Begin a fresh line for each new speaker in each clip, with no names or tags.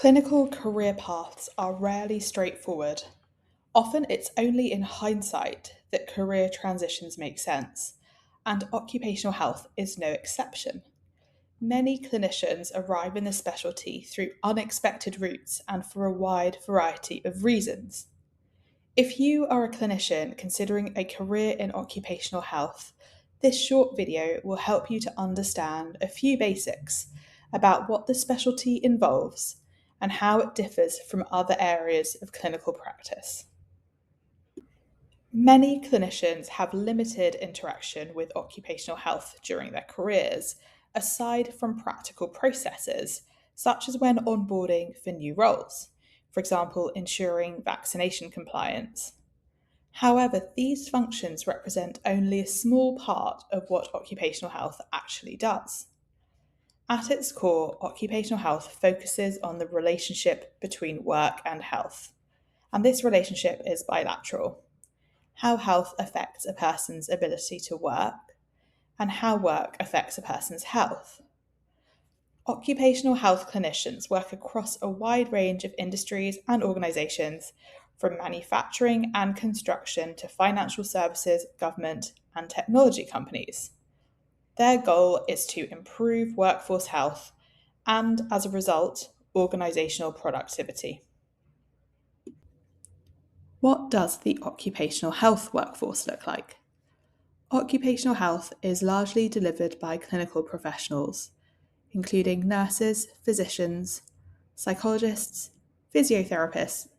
Clinical career paths are rarely straightforward. Often it's only in hindsight that career transitions make sense, and occupational health is no exception. Many clinicians arrive in the specialty through unexpected routes and for a wide variety of reasons. If you are a clinician considering a career in occupational health, this short video will help you to understand a few basics about what the specialty involves and how it differs from other areas of clinical practice. Many clinicians have limited interaction with occupational health during their careers, aside from practical processes, such as when onboarding for new roles, for example, ensuring vaccination compliance. However, these functions represent only a small part of what occupational health actually does. At its core, occupational health focuses on the relationship between work and health, and this relationship is bilateral. How health affects a person's ability to work, and how work affects a person's health. Occupational health clinicians work across a wide range of industries and organisations, from manufacturing and construction to financial services, government, and technology companies. Their goal is to improve workforce health and, as a result, organisational productivity. What does the occupational health workforce look like? Occupational health is largely delivered by clinical professionals, including nurses, physicians, psychologists, physiotherapists,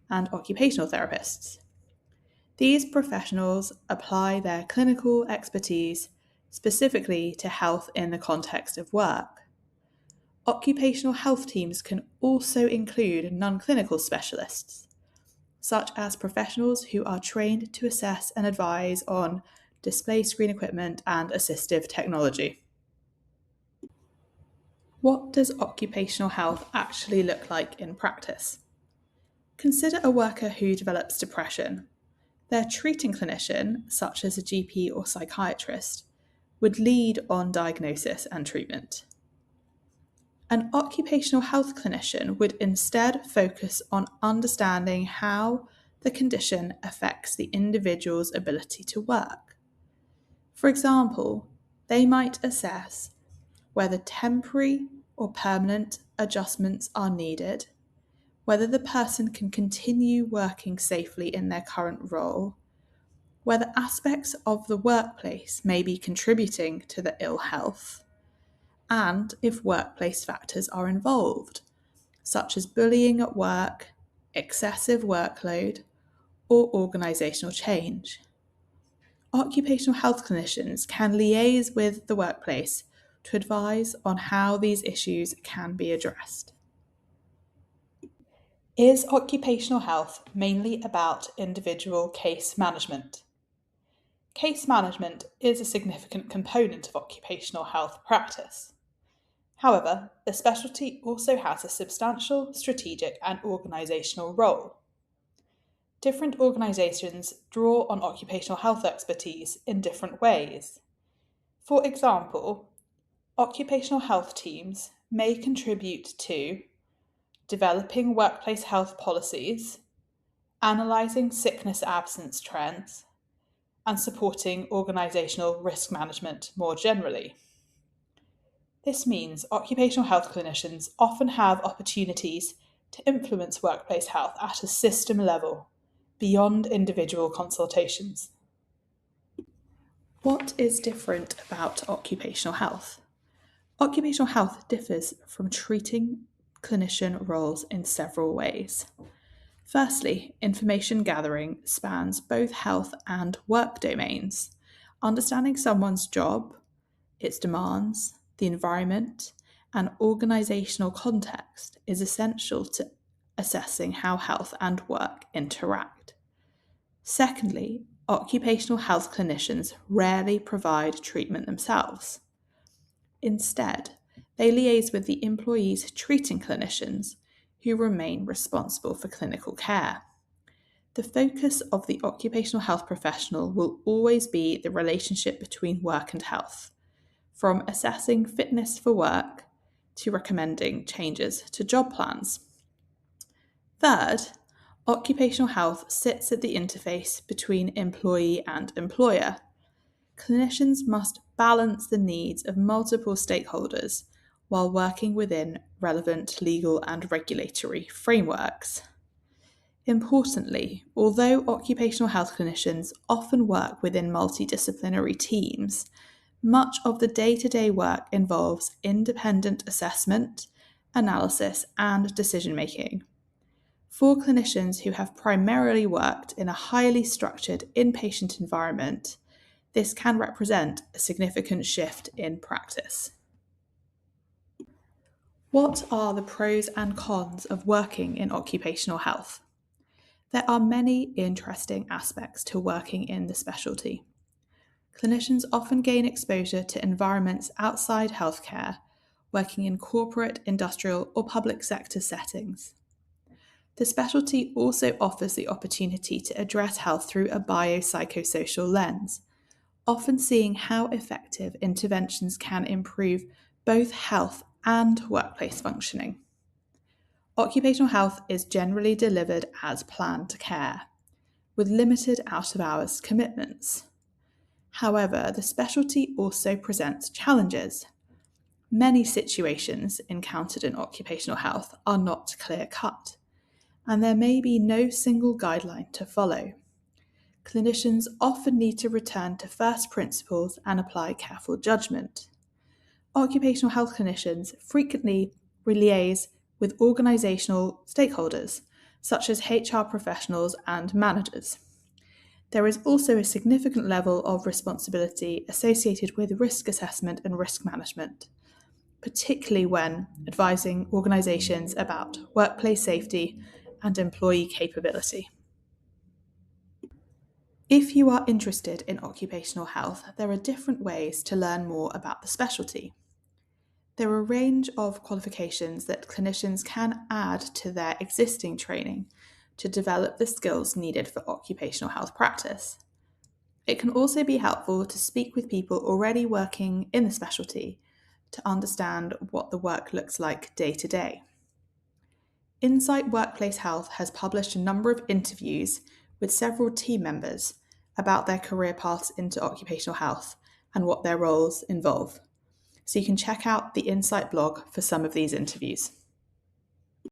and occupational therapists. These professionals apply their clinical expertise specifically to health in the context of work. Occupational health teams can also include non-clinical specialists, such as professionals who are trained to assess and advise on display screen equipment and assistive technology. What does occupational health actually look like in practice? Consider a worker who develops depression. Their treating clinician, such as a GP or psychiatrist, would lead on diagnosis and treatment. An occupational health clinician would instead focus on understanding how the condition affects the individual's ability to work. For example, they might assess whether temporary or permanent adjustments are needed, whether the person can continue working safely in their current role, whether aspects of the workplace may be contributing to the ill health, and if workplace factors are involved, such as bullying at work, excessive workload, or organisational change. Occupational health clinicians can liaise with the workplace to advise on how these issues can be addressed. Is occupational health mainly about individual case management? Case management is a significant component of occupational health practice. However, the specialty also has a substantial strategic and organisational role. Different organisations draw on occupational health expertise in different ways. For example, occupational health teams may contribute to developing workplace health policies, analysing sickness absence trends, and supporting organisational risk management more generally. This means occupational health clinicians often have opportunities to influence workplace health at a system level, beyond individual consultations. What is different about occupational health? Occupational health differs from treating clinician roles in several ways. Firstly, information gathering spans both health and work domains. Understanding someone's job, its demands, the environment, and organisational context is essential to assessing how health and work interact. Secondly, occupational health clinicians rarely provide treatment themselves. Instead, they liaise with the employee's treating clinicians, who remain responsible for clinical care. The focus of the occupational health professional will always be the relationship between work and health, from assessing fitness for work to recommending changes to job plans. Third, occupational health sits at the interface between employee and employer. Clinicians must balance the needs of multiple stakeholders while working within relevant legal and regulatory frameworks. Importantly, although occupational health clinicians often work within multidisciplinary teams, much of the day-to-day work involves independent assessment, analysis, and decision-making. For clinicians who have primarily worked in a highly structured inpatient environment, this can represent a significant shift in practice. What are the pros and cons of working in occupational health? There are many interesting aspects to working in the specialty. Clinicians often gain exposure to environments outside healthcare, working in corporate, industrial, or public sector settings. The specialty also offers the opportunity to address health through a biopsychosocial lens, often seeing how effective interventions can improve both health and workplace functioning. Occupational health is generally delivered as planned care, with limited out-of-hours commitments. However, the specialty also presents challenges. Many situations encountered in occupational health are not clear-cut, and there may be no single guideline to follow. Clinicians often need to return to first principles and apply careful judgment. Occupational health clinicians frequently liaise with organisational stakeholders, such as HR professionals and managers. There is also a significant level of responsibility associated with risk assessment and risk management, particularly when advising organisations about workplace safety and employee capability. If you are interested in occupational health, there are different ways to learn more about the specialty. There are a range of qualifications that clinicians can add to their existing training to develop the skills needed for occupational health practice. It can also be helpful to speak with people already working in the specialty to understand what the work looks like day to day. Insight Workplace Health has published a number of interviews with several team members about their career paths into occupational health and what their roles involve. So you can check out the Insight blog for some of these interviews.